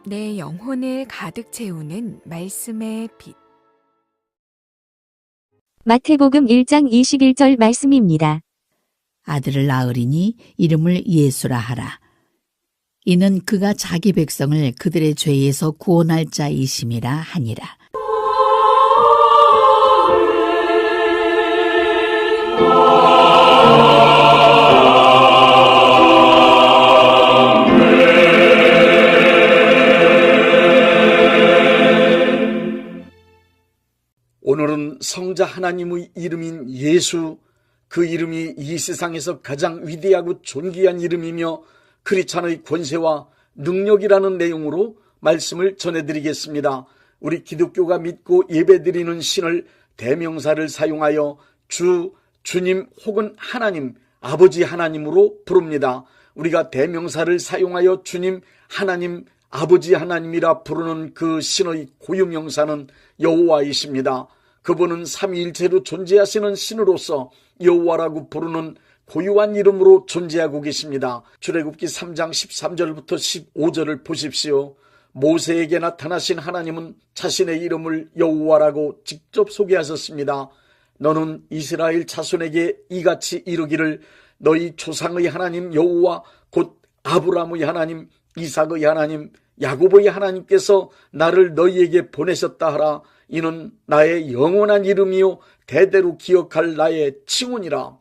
내 영혼을 가득 채우는 말씀의 빛. 마태복음 1장 21절 말씀입니다. 아들을 낳으리니 이름을 예수라 하라. 이는 그가 자기 백성을 그들의 죄에서 구원할 자이심이라 하니라. 오늘은 성자 하나님의 이름인 예수, 그 이름이 이 세상에서 가장 위대하고 존귀한 이름이며 크리스찬의 권세와 능력이라는 내용으로 말씀을 전해드리겠습니다. 우리 기독교가 믿고 예배드리는 신을 대명사를 사용하여 주, 주님 혹은 하나님, 아버지 하나님으로 부릅니다. 우리가 대명사를 사용하여 주님, 하나님, 아버지 하나님이라 부르는 그 신의 고유명사는 여호와이십니다. 그분은 삼위일체로 존재하시는 신으로서 여호와라고 부르는 고유한 이름으로 존재하고 계십니다. 출애굽기 3장 13절부터 15절을 보십시오. 모세에게 나타나신 하나님은 자신의 이름을 여호와라고 직접 소개하셨습니다. 너는 이스라엘 자손에게 이같이 이르기를 너희 조상의 하나님 여호와 곧 아브라함의 하나님, 이삭의 하나님, 야곱의 하나님께서 나를 너희에게 보내셨다 하라. 이는 나의 영원한 이름이요 대대로 기억할 나의 칭훈이라.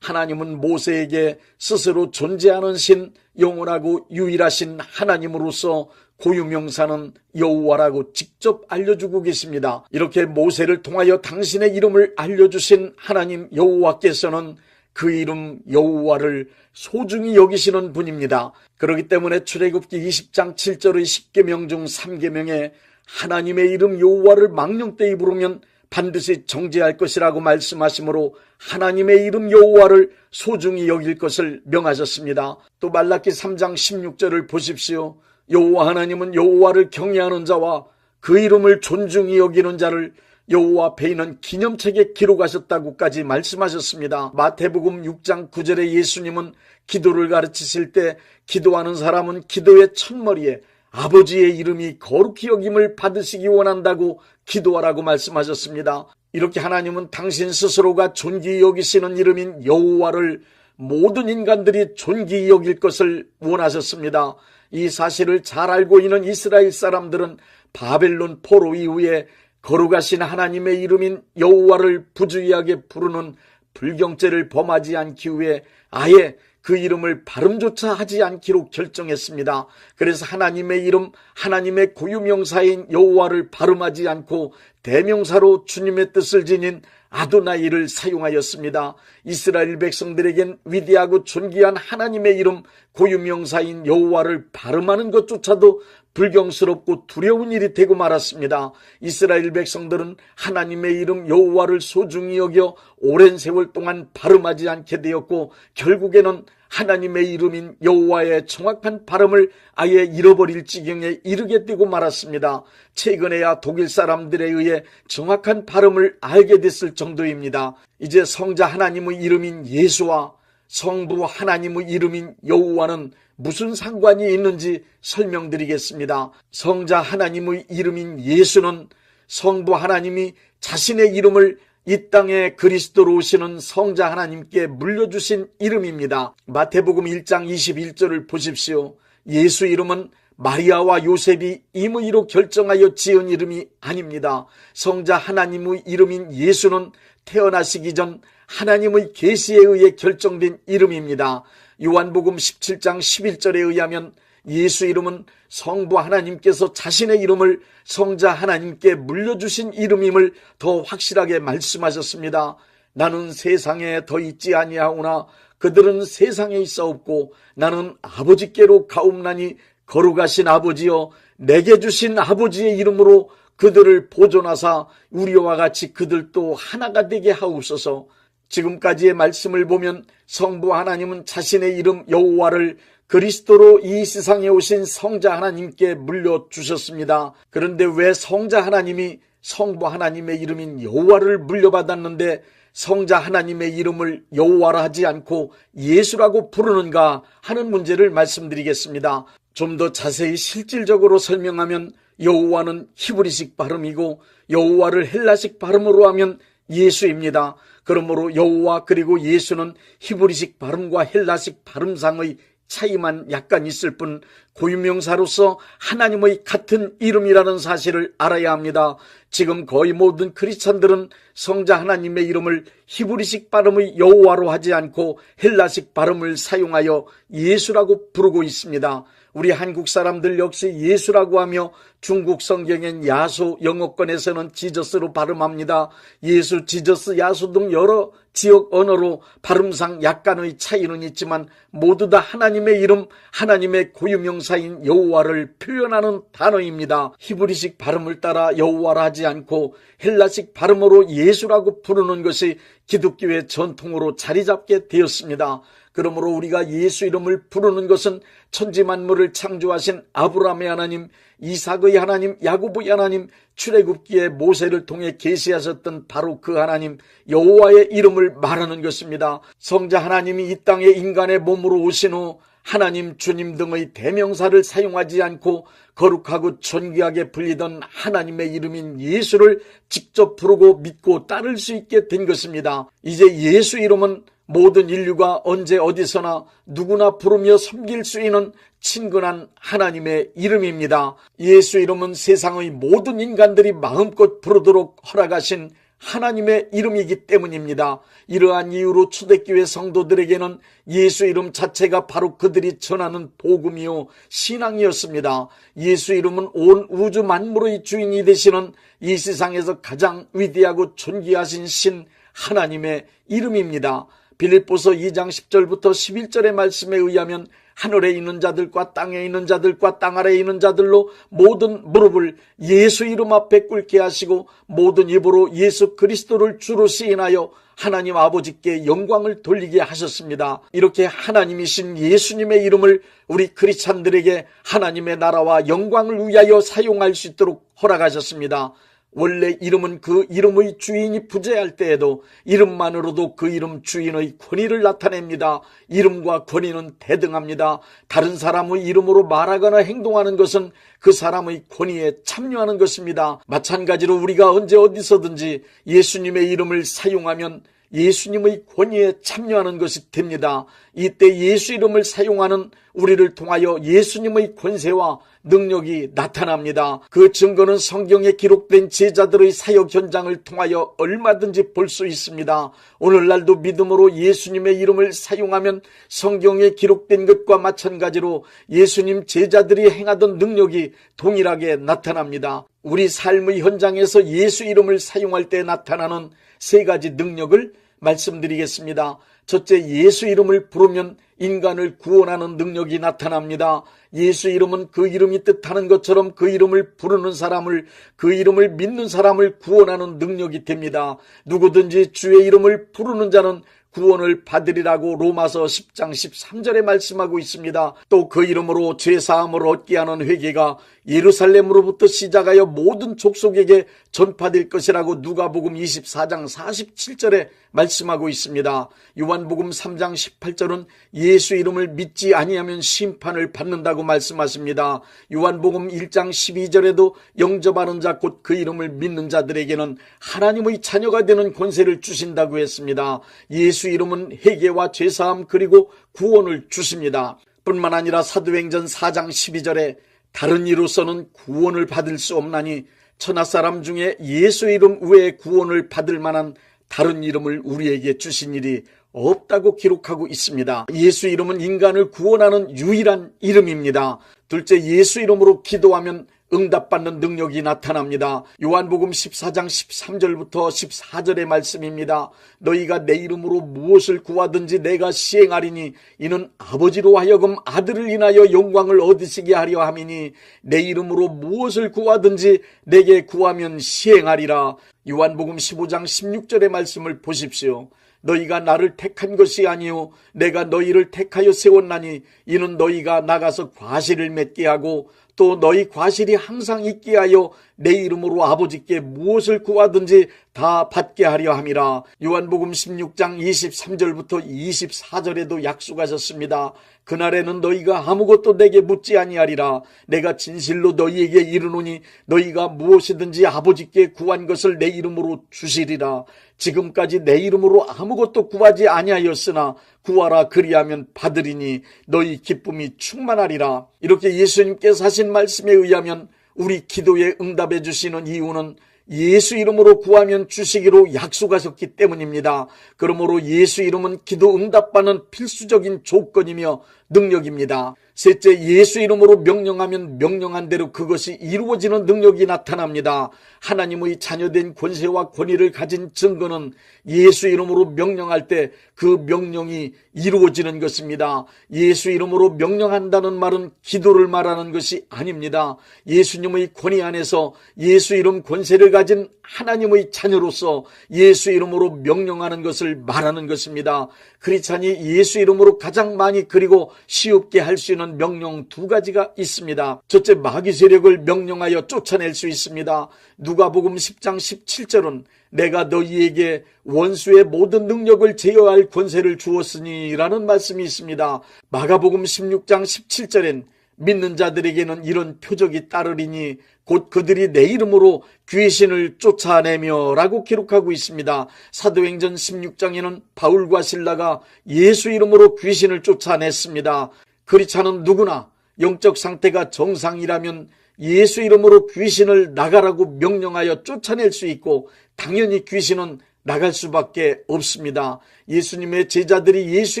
하나님은 모세에게 스스로 존재하는 신, 영원하고 유일하신 하나님으로서 고유명사는 여호와라고 직접 알려주고 계십니다. 이렇게 모세를 통하여 당신의 이름을 알려주신 하나님 여호와께서는 그 이름 여호와를 소중히 여기시는 분입니다. 그렇기 때문에 출애굽기 20장 7절의 10계명 중 3계명에 하나님의 이름 여호와를 망령되이 부르면 반드시 정죄할 것이라고 말씀하시므로 하나님의 이름 여호와를 소중히 여길 것을 명하셨습니다. 또 말라기 3장 16절을 보십시오. 여호와 하나님은 여호와를 경외하는 자와 그 이름을 존중히 여기는 자를 여호와 앞에 있는 기념책에 기록하셨다고까지 말씀하셨습니다. 마태복음 6장 9절에 예수님은 기도를 가르치실 때 기도하는 사람은 기도의 첫머리에 아버지의 이름이 거룩히 여김을 받으시기 원한다고 기도하라고 말씀하셨습니다. 이렇게 하나님은 당신 스스로가 존귀히 여기시는 이름인 여호와를 모든 인간들이 존귀히 여길 것을 원하셨습니다. 이 사실을 잘 알고 있는 이스라엘 사람들은 바벨론 포로 이후에 거룩하신 하나님의 이름인 여호와를 부주의하게 부르는 불경죄를 범하지 않기 위해 아예 그 이름을 발음조차 하지 않기로 결정했습니다. 그래서 하나님의 이름, 하나님의 고유명사인 여호와를 발음하지 않고 대명사로 주님의 뜻을 지닌 아도나이를 사용하였습니다. 이스라엘 백성들에겐 위대하고 존귀한 하나님의 이름, 고유명사인 여호와를 발음하는 것조차도 불경스럽고 두려운 일이 되고 말았습니다. 이스라엘 백성들은 하나님의 이름 여호와를 소중히 여겨 오랜 세월 동안 발음하지 않게 되었고 결국에는 하나님의 이름인 여호와의 정확한 발음을 아예 잃어버릴 지경에 이르게 되고 말았습니다. 최근에야 독일 사람들에 의해 정확한 발음을 알게 됐을 정도입니다. 이제 성자 하나님의 이름인 예수와 성부 하나님의 이름인 여호와는 무슨 상관이 있는지 설명드리겠습니다. 성자 하나님의 이름인 예수는 성부 하나님이 자신의 이름을 이 땅에 그리스도로 오시는 성자 하나님께 물려주신 이름입니다. 마태복음 1장 21절을 보십시오. 예수 이름은 마리아와 요셉이 임의로 결정하여 지은 이름이 아닙니다. 성자 하나님의 이름인 예수는 태어나시기 전 하나님의 계시에 의해 결정된 이름입니다. 요한복음 17장 11절에 의하면 예수 이름은 성부 하나님께서 자신의 이름을 성자 하나님께 물려주신 이름임을 더 확실하게 말씀하셨습니다. 나는 세상에 더 있지 아니하오나 그들은 세상에 있사옵고 나는 아버지께로 가옵나니 거룩하신 아버지여 내게 주신 아버지의 이름으로 그들을 보존하사 우리와 같이 그들도 하나가 되게 하옵소서. 지금까지의 말씀을 보면 성부 하나님은 자신의 이름 여호와를 그리스도로 이 세상에 오신 성자 하나님께 물려주셨습니다. 그런데 왜 성자 하나님이 성부 하나님의 이름인 여호와를 물려받았는데 성자 하나님의 이름을 여호와라 하지 않고 예수라고 부르는가 하는 문제를 말씀드리겠습니다. 좀 더 자세히 실질적으로 설명하면 여호와는 히브리식 발음이고 여호와를 헬라식 발음으로 하면 예수입니다. 그러므로 여호와 그리고 예수는 히브리식 발음과 헬라식 발음상의 차이만 약간 있을 뿐 고유명사로서 하나님의 같은 이름이라는 사실을 알아야 합니다. 지금 거의 모든 크리스찬들은 성자 하나님의 이름을 히브리식 발음의 여호와로 하지 않고 헬라식 발음을 사용하여 예수라고 부르고 있습니다. 우리 한국 사람들 역시 예수라고 하며 중국 성경엔 야수, 영어권에서는 지저스로 발음합니다. 예수, 지저스, 야수 등 여러 지역 언어로 발음상 약간의 차이는 있지만 모두 다 하나님의 이름, 하나님의 고유명사인 여호와를 표현하는 단어입니다. 히브리식 발음을 따라 여호와라 하지 않고 헬라식 발음으로 예수라고 부르는 것이 기독교의 전통으로 자리 잡게 되었습니다. 그러므로 우리가 예수 이름을 부르는 것은 천지만물을 창조하신 아브라함의 하나님, 이삭의 하나님, 야고보의 하나님, 출애굽기에 모세를 통해 계시하셨던 바로 그 하나님 여호와의 이름을 말하는 것입니다. 성자 하나님이 이 땅에 인간의 몸으로 오신 후 하나님, 주님 등의 대명사를 사용하지 않고 거룩하고 존귀하게 불리던 하나님의 이름인 예수를 직접 부르고 믿고 따를 수 있게 된 것입니다. 이제 예수 이름은 모든 인류가 언제 어디서나 누구나 부르며 섬길 수 있는 친근한 하나님의 이름입니다. 예수 이름은 세상의 모든 인간들이 마음껏 부르도록 허락하신 하나님의 이름이기 때문입니다. 이러한 이유로 초대교회 성도들에게는 예수 이름 자체가 바로 그들이 전하는 복음이요 신앙이었습니다. 예수 이름은 온 우주 만물의 주인이 되시는 이 세상에서 가장 위대하고 존귀하신 신 하나님의 이름입니다. 빌립보서 2장 10절부터 11절의 말씀에 의하면 하늘에 있는 자들과 땅에 있는 자들과 땅 아래에 있는 자들로 모든 무릎을 예수 이름 앞에 꿇게 하시고 모든 입으로 예수 그리스도를 주로 시인하여 하나님 아버지께 영광을 돌리게 하셨습니다. 이렇게 하나님이신 예수님의 이름을 우리 크리스찬들에게 하나님의 나라와 영광을 위하여 사용할 수 있도록 허락하셨습니다. 원래 이름은 그 이름의 주인이 부재할 때에도 이름만으로도 그 이름 주인의 권위를 나타냅니다. 이름과 권위는 대등합니다. 다른 사람의 이름으로 말하거나 행동하는 것은 그 사람의 권위에 참여하는 것입니다. 마찬가지로 우리가 언제 어디서든지 예수님의 이름을 사용하면 예수님의 권위에 참여하는 것이 됩니다. 이때 예수 이름을 사용하는 우리를 통하여 예수님의 권세와 능력이 나타납니다. 그 증거는 성경에 기록된 제자들의 사역 현장을 통하여 얼마든지 볼 수 있습니다. 오늘날도 믿음으로 예수님의 이름을 사용하면 성경에 기록된 것과 마찬가지로 예수님 제자들이 행하던 능력이 동일하게 나타납니다. 우리 삶의 현장에서 예수 이름을 사용할 때 나타나는 세 가지 능력을 말씀드리겠습니다. 첫째, 예수 이름을 부르면 인간을 구원하는 능력이 나타납니다. 예수 이름은 그 이름이 뜻하는 것처럼 그 이름을 부르는 사람을, 그 이름을 믿는 사람을 구원하는 능력이 됩니다. 누구든지 주의 이름을 부르는 자는 구원을 받으리라고 로마서 10장 13절에 말씀하고 있습니다. 또 그 이름으로 죄사함을 얻게 하는 회개가 예루살렘으로부터 시작하여 모든 족속에게 전파될 것이라고 누가복음 24장 47절에 말씀하고 있습니다. 요한복음 3장 18절은 예수 이름을 믿지 아니하면 심판을 받는다고 말씀하십니다. 요한복음 1장 12절에도 영접하는 자 곧 그 이름을 믿는 자들에게는 하나님의 자녀가 되는 권세를 주신다고 했습니다. 예수 이름은 회개와 죄사함 그리고 구원을 주십니다. 뿐만 아니라 사도행전 4장 12절에 다른 이로서는 구원을 받을 수 없나니 천하사람 중에 예수 이름 외에 구원을 받을 만한 다른 이름을 우리에게 주신 일이 없다고 기록하고 있습니다. 예수 이름은 인간을 구원하는 유일한 이름입니다. 둘째, 예수 이름으로 기도하면 응답받는 능력이 나타납니다. 요한복음 14장 13절부터 14절의 말씀입니다. 너희가 내 이름으로 무엇을 구하든지 내가 시행하리니 이는 아버지로 하여금 아들을 인하여 영광을 얻으시게 하려 함이니 내 이름으로 무엇을 구하든지 내게 구하면 시행하리라. 요한복음 15장 16절의 말씀을 보십시오. 너희가 나를 택한 것이 아니요 내가 너희를 택하여 세웠나니 이는 너희가 나가서 과실을 맺게 하고 또 너희 과실이 항상 있게 하여 내 이름으로 아버지께 무엇을 구하든지 다 받게 하려 함이라. 요한복음 16장 23절부터 24절에도 약속하셨습니다. 그날에는 너희가 아무것도 내게 묻지 아니하리라. 내가 진실로 너희에게 이르노니 너희가 무엇이든지 아버지께 구한 것을 내 이름으로 주시리라. 지금까지 내 이름으로 아무것도 구하지 아니하였으나 구하라 그리하면 받으리니 너희 기쁨이 충만하리라. 이렇게 예수님께서 하신 말씀에 의하면 우리 기도에 응답해 주시는 이유는 예수 이름으로 구하면 주시기로 약속하셨기 때문입니다. 그러므로 예수 이름은 기도 응답받는 필수적인 조건이며 능력입니다. 셋째, 예수 이름으로 명령하면 명령한 대로 그것이 이루어지는 능력이 나타납니다. 하나님의 자녀된 권세와 권위를 가진 증거는 예수 이름으로 명령할 때 그 명령이 이루어지는 것입니다. 예수 이름으로 명령한다는 말은 기도를 말하는 것이 아닙니다. 예수님의 권위 안에서 예수 이름 권세를 가진 하나님의 자녀로서 예수 이름으로 명령하는 것을 말하는 것입니다. 크리스찬이 예수 이름으로 가장 많이 그리고 쉽게 할 수 있는 명령 두 가지가 있습니다. 첫째, 마귀 세력을 명령하여 쫓아낼 수 있습니다. 누가복음 10장 17절은 내가 너희에게 원수의 모든 능력을 제어할 권세를 주었으니 라는 말씀이 있습니다. 마가복음 16장 17절엔 믿는 자들에게는 이런 표적이 따르리니 곧 그들이 내 이름으로 귀신을 쫓아내며 라고 기록하고 있습니다. 사도행전 16장에는 바울과 실라가 예수 이름으로 귀신을 쫓아냈습니다. 크리스찬은 누구나 영적 상태가 정상이라면 예수 이름으로 귀신을 나가라고 명령하여 쫓아낼 수 있고 당연히 귀신은 나갈 수밖에 없습니다. 예수님의 제자들이 예수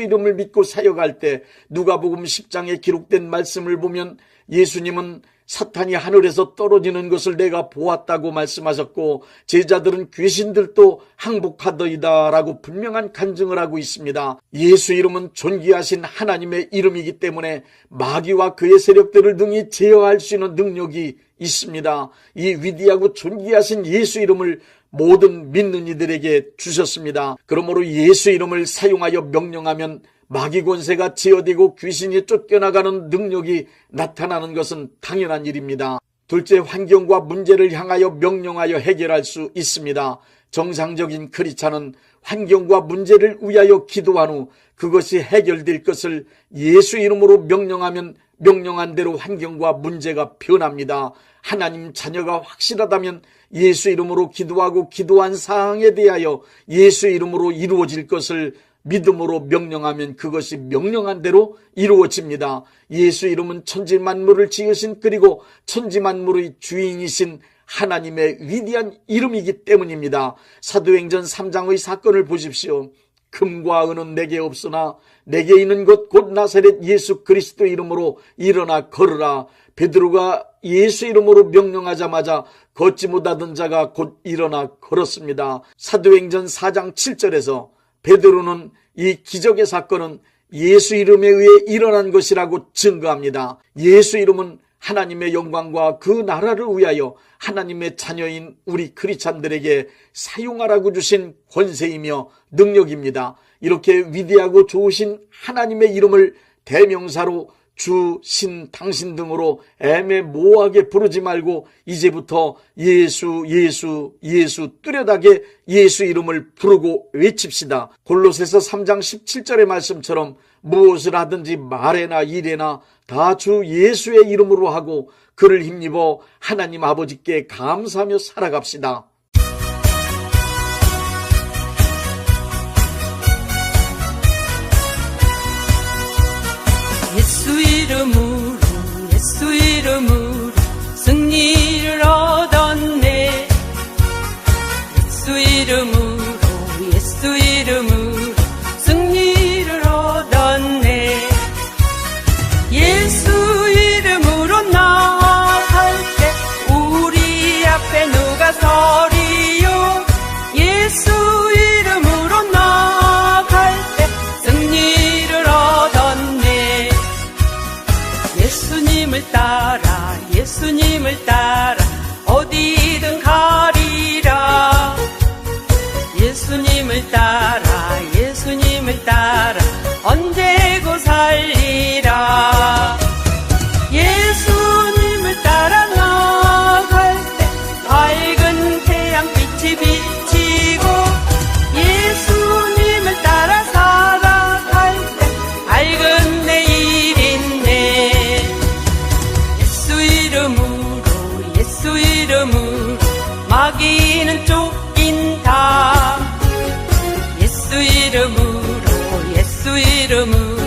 이름을 믿고 사역할 때 누가복음 10장에 기록된 말씀을 보면 예수님은 사탄이 하늘에서 떨어지는 것을 내가 보았다고 말씀하셨고 제자들은 귀신들도 항복하더이다 라고 분명한 간증을 하고 있습니다. 예수 이름은 존귀하신 하나님의 이름이기 때문에 마귀와 그의 세력들을 능히 제어할 수 있는 능력이 있습니다. 이 위대하고 존귀하신 예수 이름을 모든 믿는 이들에게 주셨습니다. 그러므로 예수 이름을 사용하여 명령하면 마귀 권세가 제어되고 귀신이 쫓겨나가는 능력이 나타나는 것은 당연한 일입니다. 둘째, 환경과 문제를 향하여 명령하여 해결할 수 있습니다. 정상적인 크리스찬은 환경과 문제를 위하여 기도한 후 그것이 해결될 것을 예수 이름으로 명령하면 명령한 대로 환경과 문제가 변합니다. 하나님 자녀가 확실하다면 예수 이름으로 기도하고 기도한 사항에 대하여 예수 이름으로 이루어질 것을 믿음으로 명령하면 그것이 명령한 대로 이루어집니다. 예수 이름은 천지 만물을 지으신 그리고 천지 만물의 주인이신 하나님의 위대한 이름이기 때문입니다. 사도행전 3장의 사건을 보십시오. 금과 은은 내게 없으나 내게 있는 것 곧 나사렛 예수 그리스도 이름으로 일어나 걸으라. 베드로가 예수 이름으로 명령하자마자 걷지 못하던 자가 곧 일어나 걸었습니다. 사도행전 4장 7절에서 베드로는 이 기적의 사건은 예수 이름에 의해 일어난 것이라고 증거합니다. 예수 이름은 하나님의 영광과 그 나라를 위하여 하나님의 자녀인 우리 크리스찬들에게 사용하라고 주신 권세이며 능력입니다. 이렇게 위대하고 좋으신 하나님의 이름을 대명사로 주, 신, 당신 등으로 애매모호하게 부르지 말고 이제부터 예수, 예수, 예수 뚜렷하게 예수 이름을 부르고 외칩시다. 골로새서 3장 17절의 말씀처럼 무엇을 하든지 말에나 일에나 다 주 예수의 이름으로 하고 그를 힘입어 하나님 아버지께 감사하며 살아갑시다. 예수 이름으로 승리를 얻었네. 예수 이름으로 승리를 얻었네. 예수 이름으로 나아갈 때 우리 앞에 누가 서리요. 예수 이름으로 나아갈 때 승리를 얻었네. 예수님을 따라 어디든 가리라. 예수님을 따라 언제고 살리라. 예수님을 따라 나아갈 때 예수 이름으로 마귀는 쫓긴다. 예수 이름으로 예수 이름으로